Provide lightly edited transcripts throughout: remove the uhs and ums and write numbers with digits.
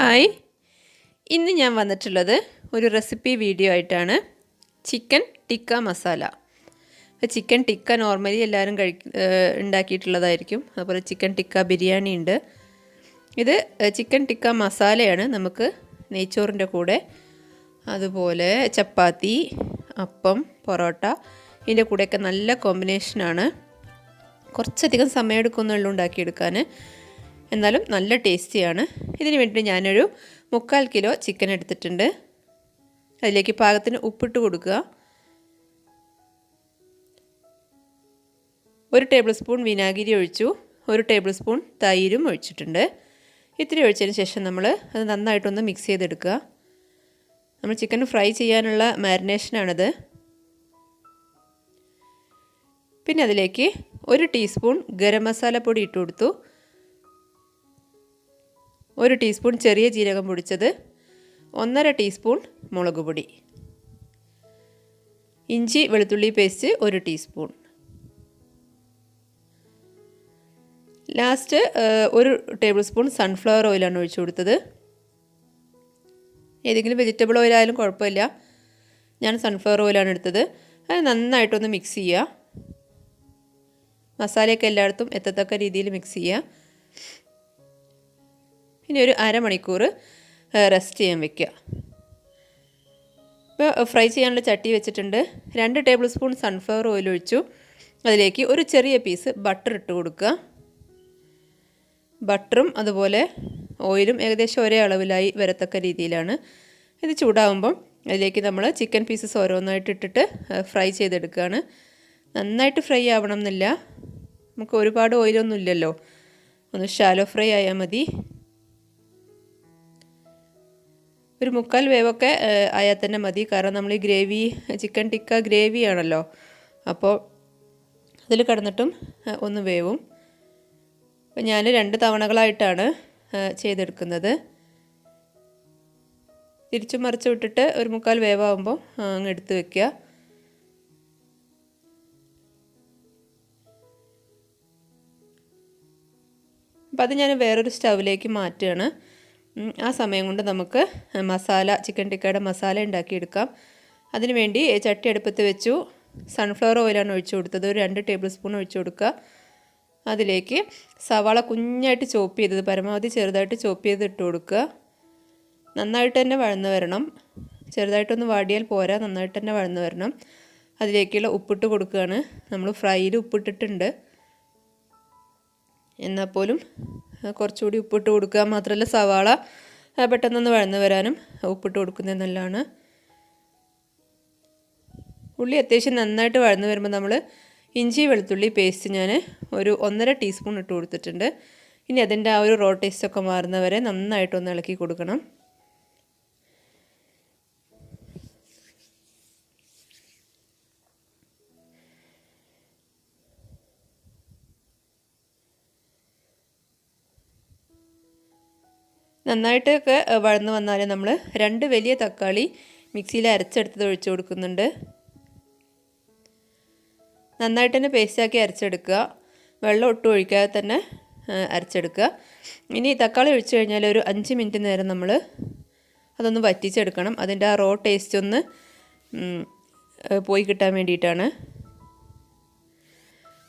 Hi, ഇന്ന് ഞാൻ വന്നിട്ടുള്ളത് ഒരു റെസിപ്പി വീഡിയോ ആയിട്ടാണ്. Chicken tikka masala. Chicken tikka normally എല്ലാവരും ഉണ്ടാക്കിയിട്ടുള്ളതായിരിക്കും. അതുപോലെ ചിക്കൻ ടിക്ക ബിരിയാണി ഉണ്ട്. ഇത് ചിക്കൻ ടിക്ക മസാലയാണ്. നമുക്ക് നെയ്ച്ചോറിൻ്റെ കൂടെ, അതുപോലെ ചപ്പാത്തി, അപ്പം, പൊറോട്ട ഇതിൻ്റെ കൂടെയൊക്കെ നല്ല കോമ്പിനേഷനാണ്. കുറച്ചധികം സമയം എടുക്കുന്നുള്ളൂ ഉണ്ടാക്കിയെടുക്കാൻ, എന്നാലും നല്ല ടേസ്റ്റിയാണ്. ഇതിന് വേണ്ടി ഞാനൊരു 3/4 കിലോ ചിക്കൻ എടുത്തിട്ടുണ്ട്. അതിലേക്ക് പാകത്തിന് ഉപ്പിട്ട് കൊടുക്കുക. 1 ടേബിൾ സ്പൂൺ വിനാഗിരി ഒഴിച്ചു. 1 ടേബിൾ സ്പൂൺ തൈരും ഒഴിച്ചിട്ടുണ്ട്. ഇത്തിരി ഒഴിച്ചതിന് ശേഷം നമ്മൾ അത് നന്നായിട്ടൊന്ന് മിക്സ് ചെയ്തെടുക്കുക. നമ്മൾ ചിക്കൻ ഫ്രൈ ചെയ്യാനുള്ള മാരിനേഷനാണിത്. പിന്നെ അതിലേക്ക് 1 ടീസ്പൂൺ ഗരം മസാല പൊടി ഇട്ട് കൊടുത്തു. 1 ടീസ്പൂൺ ചെറിയ ജീരകം പൊടിച്ചത്, 1/2 ടീസ്പൂൺ മുളക് പൊടി, ഇഞ്ചി വെളുത്തുള്ളി paste 1 teaspoon. Last 1 table spoon sunflower ഓയിലാണ് ഒഴിച്ചു കൊടുത്തത്. ഏതെങ്കിലും വെജിറ്റബിൾ ഓയിലായാലും കുഴപ്പമില്ല. ഞാൻ സൺഫ്ലവർ ഓയിലാണ് എടുത്തത്. അത് നന്നായിട്ടൊന്ന് മിക്സ് ചെയ്യുക. മസാലയൊക്കെ എല്ലായിടത്തും എത്തത്തക്ക രീതിയിൽ മിക്സ് ചെയ്യുക. ഇനി ഒരു അരമണിക്കൂർ റെസ്റ്റ് ചെയ്യാൻ വെക്കുക. ഇപ്പോൾ ഫ്രൈ ചെയ്യാനുള്ള ചട്ടി വെച്ചിട്ടുണ്ട്. 2 ടേബിൾ സ്പൂൺ സൺഫ്ലവർ ഓയിൽ ഒഴിച്ചു. അതിലേക്ക് ഒരു ചെറിയ പീസ് ബട്ടർ ഇട്ട് കൊടുക്കുക. ബട്ടറും അതുപോലെ ഓയിലും ഏകദേശം ഒരേ അളവിലായി വരത്തക്ക രീതിയിലാണ്. ഇത് ചൂടാകുമ്പം അതിലേക്ക് നമ്മൾ ചിക്കൻ പീസസ് ഓരോന്നായിട്ട് ഇട്ടിട്ട് ഫ്രൈ ചെയ്തെടുക്കുകയാണ്. നന്നായിട്ട് ഫ്രൈ ആവണം എന്നില്ല. നമുക്ക് ഒരുപാട് ഓയിലൊന്നും ഇല്ലല്ലോ, ഒന്ന് ഷാലോ ഫ്രൈ ആയാൽ മതി. ഒരു 3/4 വേവൊക്കെ ആയാൽ തന്നെ മതി. കാരണം നമ്മൾ ഈ ഗ്രേവി ചിക്കൻ ടിക്ക ഗ്രേവി ആണല്ലോ, അപ്പോൾ അതിൽ കിടന്നിട്ടും ഒന്ന് വേവും. അപ്പോൾ ഞാൻ 2 തവണകളായിട്ടാണ് ചെയ്തെടുക്കുന്നത്. തിരിച്ചും മറിച്ച് വിട്ടിട്ട് ഒരു 3/4 വേവാകുമ്പോൾ അങ്ങ് എടുത്ത് വയ്ക്കുക. അപ്പോൾ അത് ഞാൻ വേറൊരു സ്റ്റൗവിലേക്ക് മാറ്റുകയാണ്. ആ സമയം കൊണ്ട് നമുക്ക് മസാല, ചിക്കൻ ടിക്കയുടെ മസാല ഉണ്ടാക്കിയെടുക്കാം. അതിന് വേണ്ടി ചട്ടി അടുപ്പത്ത് വെച്ചു. സൺഫ്ലവർ ഓയിലാണ് ഒഴിച്ചു കൊടുത്തത്. ഒരു 2 ടേബിൾ സ്പൂൺ ഒഴിച്ചു കൊടുക്കുക. അതിലേക്ക് സവാള കുഞ്ഞായിട്ട് ചോപ്പ് ചെയ്തത്, പരമാവധി ചെറുതായിട്ട് ചോപ്പ് ചെയ്ത് ഇട്ട് കൊടുക്കുക. നന്നായിട്ട് തന്നെ വഴന്ന് വരണം. ചെറുതായിട്ടൊന്ന് വാടിയാൽ പോരാ, നന്നായിട്ട് തന്നെ വഴന്ന് വരണം. അതിലേക്കുള്ള ഉപ്പിട്ട് കൊടുക്കുകയാണ്. നമ്മൾ ഫ്രൈയിൽ ഉപ്പിട്ടിട്ടുണ്ട്, എന്നാൽ പോലും കുറച്ചുകൂടി ഉപ്പിട്ട് കൊടുക്കുക. മാത്രമല്ല സവാള പെട്ടെന്നൊന്ന് വഴന്ന് വരാനും ഉപ്പിട്ട് കൊടുക്കുന്നത് നല്ലതാണ്. ഉള്ളി അത്യാവശ്യം നന്നായിട്ട് വഴന്ന് വരുമ്പോൾ നമ്മൾ ഇഞ്ചി വെളുത്തുള്ളി പേസ്റ്റ് ഞാൻ ഒരു 1/2 ടീസ്പൂൺ ഇട്ട് കൊടുത്തിട്ടുണ്ട്. ഇനി അതിൻ്റെ ആ ഒരു റോ ടേസ്റ്റൊക്കെ മാറുന്നവരെ നന്നായിട്ടൊന്ന് ഇളക്കി കൊടുക്കണം. നന്നായിട്ടൊക്കെ വഴന്ന് വന്നാൽ നമ്മൾ 2 വലിയ തക്കാളി മിക്സിയിൽ അരച്ചെടുത്തത് ഒഴിച്ചു കൊടുക്കുന്നുണ്ട്. നന്നായിട്ട് തന്നെ പേസ്റ്റാക്കി അരച്ചെടുക്കുക. വെള്ളം ഒട്ടും ഒഴിക്കാതെ തന്നെ അരച്ചെടുക്കുക. ഇനി തക്കാളി ഒഴിച്ചു കഴിഞ്ഞാൽ ഒരു 5 മിനിറ്റ് നേരം നമ്മൾ അതൊന്ന് വറ്റിച്ചെടുക്കണം. അതിൻ്റെ ആ റോ ടേസ്റ്റ് ഒന്ന് പോയി കിട്ടാൻ വേണ്ടിയിട്ടാണ്.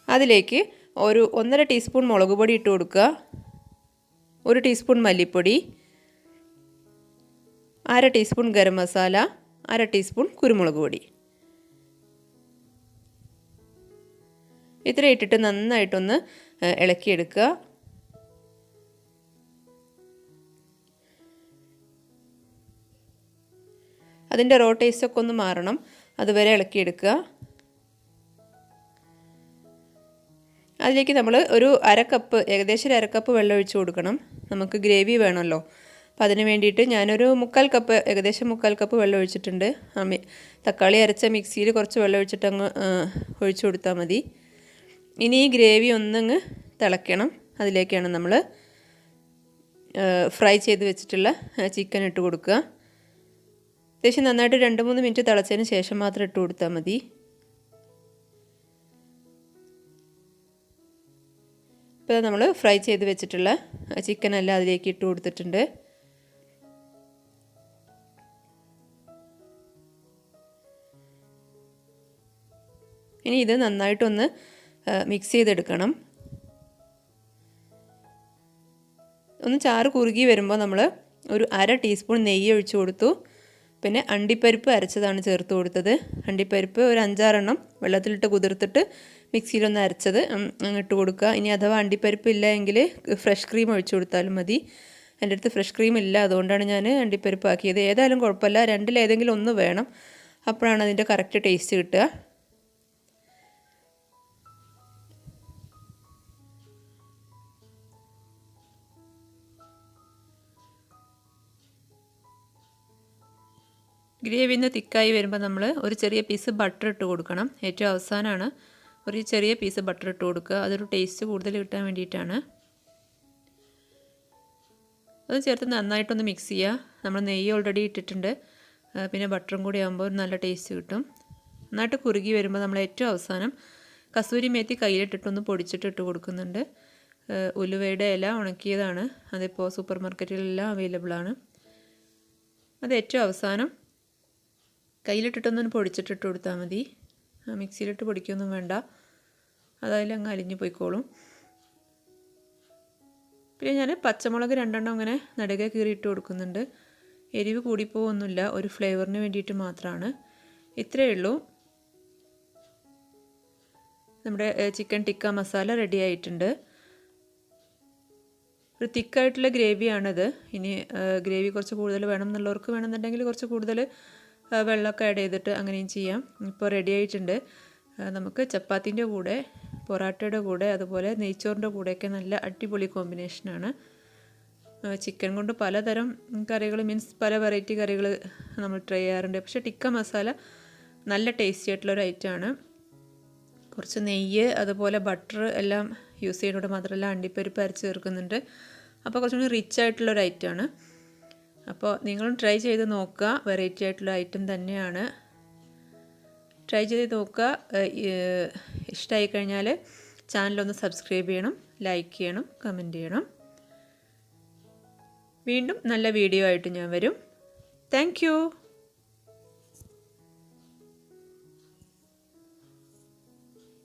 അതിലേക്ക് ഒരു 1/2 ടീസ്പൂൺ മുളക് പൊടി ഇട്ട് കൊടുക്കുക. 1 ടീസ്പൂൺ മല്ലിപ്പൊടി, 1/2 ടീസ്പൂൺ ഗരം മസാല, 1/2 ടീസ്പൂൺ കുരുമുളക് പൊടി. ഇത്ര ഇട്ടിട്ട് നന്നായിട്ടൊന്ന് ഇളക്കിയെടുക്കുക. അതിൻ്റെ റോ ടേസ്റ്റൊക്കെ ഒന്ന് മാറണം, അതുവരെ ഇളക്കിയെടുക്കുക. അതിലേക്ക് നമ്മൾ ഒരു കപ്പ്, ഏകദേശം 1/2 കപ്പ് വെള്ളം ഒഴിച്ച് കൊടുക്കണം. നമുക്ക് ഗ്രേവി വേണമല്ലോ, അപ്പോൾ അതിന് വേണ്ടിയിട്ട് ഞാനൊരു 3/4 കപ്പ്, ഏകദേശം 3/4 കപ്പ് വെള്ളം ഒഴിച്ചിട്ടുണ്ട്. തക്കാളി അരച്ച മിക്സിയിൽ കുറച്ച് വെള്ളം ഒഴിച്ചിട്ട് അങ്ങ് ഒഴിച്ചു കൊടുത്താൽ മതി. ഇനി ഈ ഗ്രേവി ഒന്നങ്ങ് തിളയ്ക്കണം. അതിലേക്കാണ് നമ്മൾ ഫ്രൈ ചെയ്ത് വെച്ചിട്ടുള്ള ചിക്കൻ ഇട്ട് കൊടുക്കുക. അത്യാവശ്യം നന്നായിട്ട് 2-3 മിനിറ്റ് തിളച്ചതിന് ശേഷം മാത്രം ഇട്ട് കൊടുത്താൽ മതി. ഇപ്പോൾ നമ്മൾ ഫ്രൈ ചെയ്ത് വെച്ചിട്ടുള്ള ചിക്കനെല്ലാം അതിലേക്ക് ഇട്ട് കൊടുത്തിട്ടുണ്ട്. ഇനി ഇത് നന്നായിട്ടൊന്ന് മിക്സ് ചെയ്തെടുക്കണം. ഒന്ന് ചാറ് കുറുകി വരുമ്പോൾ നമ്മൾ ഒരു 1/2 ടീസ്പൂൺ നെയ്യ് ഒഴിച്ചു കൊടുത്തു. പിന്നെ അണ്ടിപ്പരിപ്പ് അരച്ചതാണ് ചേർത്ത് കൊടുത്തത്. അണ്ടിപ്പരിപ്പ് ഒരു 5-6 എണ്ണം വെള്ളത്തിലിട്ട് കുതിർത്തിട്ട് മിക്സിയിലൊന്ന് അരച്ചത് ഇട്ട് കൊടുക്കുക. ഇനി അഥവാ അണ്ടിപ്പരിപ്പ് ഇല്ല എങ്കിൽ ഫ്രഷ് ക്രീം ഒഴിച്ചു കൊടുത്താലും മതി. എൻ്റെ അടുത്ത് ഫ്രഷ് ക്രീം ഇല്ല, അതുകൊണ്ടാണ് ഞാൻ അണ്ടിപ്പരിപ്പ് ആക്കിയത്. ഏതായാലും കുഴപ്പമില്ല, രണ്ടിലേതെങ്കിലും ഒന്ന് വേണം, അപ്പോഴാണ് അതിൻ്റെ കറക്റ്റ് ടേസ്റ്റ് കിട്ടുക. ഗ്രേവി ഒന്ന് തിക്കായി വരുമ്പോൾ നമ്മൾ ഒരു ചെറിയ പീസ് ബട്ടർ ഇട്ട് കൊടുക്കണം. ഏറ്റവും അവസാനമാണ് ഒരു ചെറിയ പീസ് ബട്ടർ ഇട്ട് കൊടുക്കുക. അതൊരു ടേസ്റ്റ് കൂടുതൽ കിട്ടാൻ വേണ്ടിയിട്ടാണ്. അത് ചേർത്ത് നന്നായിട്ടൊന്ന് മിക്സ് ചെയ്യുക. നമ്മൾ നെയ്യ് ഓൾറെഡി ഇട്ടിട്ടുണ്ട്, പിന്നെ ബട്ടറും കൂടി ആകുമ്പോൾ ഒരു നല്ല ടേസ്റ്റ് കിട്ടും. നന്നായിട്ട് കുറുകി വരുമ്പോൾ നമ്മൾ ഏറ്റവും അവസാനം കസൂരി മേത്തി കയ്യിലിട്ടിട്ടൊന്ന് പൊടിച്ചിട്ട് ഇട്ട് കൊടുക്കുന്നുണ്ട്. ഉലുവയുടെ ഇല ഉണക്കിയതാണ്, അതിപ്പോൾ സൂപ്പർ മാർക്കറ്റിലെല്ലാം അവൈലബിളാണ്. അത് ഏറ്റവും അവസാനം കയ്യിലിട്ടിട്ടൊന്നും പൊടിച്ചിട്ടിട്ട് കൊടുത്താൽ മതി. മിക്സിയിലിട്ട് പൊടിക്കൊന്നും വേണ്ട, അതായാലും അങ്ങ് അലിഞ്ഞു പോയിക്കോളും. പിന്നെ ഞാൻ പച്ചമുളക് 2 എണ്ണം അങ്ങനെ നടുകെ കീറിയിട്ട് കൊടുക്കുന്നുണ്ട്. എരിവ് കൂടിപ്പോവൊന്നുമില്ല, ഒരു ഫ്ലേവറിന് വേണ്ടിയിട്ട് മാത്രമാണ്. ഇത്രയേ ഉള്ളൂ. നമ്മുടെ ചിക്കൻ ടിക്ക മസാല റെഡി ആയിട്ടുണ്ട്. ഒരു തിക്കായിട്ടുള്ള ഗ്രേവിയാണിത്. ഇനി ഗ്രേവി കുറച്ച് കൂടുതൽ വേണം എന്നുള്ളവർക്ക് വേണമെന്നുണ്ടെങ്കിൽ കുറച്ച് കൂടുതൽ വെള്ളമൊക്കെ ആഡ് ചെയ്തിട്ട് അങ്ങനെയും ചെയ്യാം. ഇപ്പോൾ റെഡി ആയിട്ടുണ്ട്. നമുക്ക് ചപ്പാത്തിൻ്റെ കൂടെ, പൊറാട്ടയുടെ കൂടെ, അതുപോലെ നെയ്ച്ചോറിൻ്റെ കൂടെയൊക്കെ നല്ല അടിപൊളി കോമ്പിനേഷനാണ്. ചിക്കൻ കൊണ്ട് പലതരം കറികൾ, മീൻസ് പല വെറൈറ്റി കറികൾ നമ്മൾ ട്രൈ ചെയ്യാറുണ്ട്. പക്ഷേ ടിക്ക മസാല നല്ല ടേസ്റ്റി ആയിട്ടുള്ളൊരു ഐറ്റമാണ്. കുറച്ച് നെയ്യ് അതുപോലെ ബട്ടർ എല്ലാം യൂസ് ചെയ്യുന്നതോട് മാത്രമല്ല അണ്ടിപ്പരിപ്പ് അരച്ച് ചേർക്കുന്നുണ്ട്. അപ്പോൾ കുറച്ചുകൂടി റിച്ച് ആയിട്ടുള്ളൊരു ഐറ്റമാണ്. അപ്പോൾ നിങ്ങളും ട്രൈ ചെയ്ത് നോക്കുക. വെറൈറ്റി ആയിട്ടുള്ള ഐറ്റം തന്നെയാണ്. ട്രൈ ചെയ്ത് നോക്കുക. ഇഷ്ടമായി കഴിഞ്ഞാൽ ചാനലൊന്ന് സബ്സ്ക്രൈബ് ചെയ്യണം, ലൈക്ക് ചെയ്യണം, കമൻറ്റ് ചെയ്യണം. വീണ്ടും നല്ല വീഡിയോ ആയിട്ട് ഞാൻ വരും. Thank you.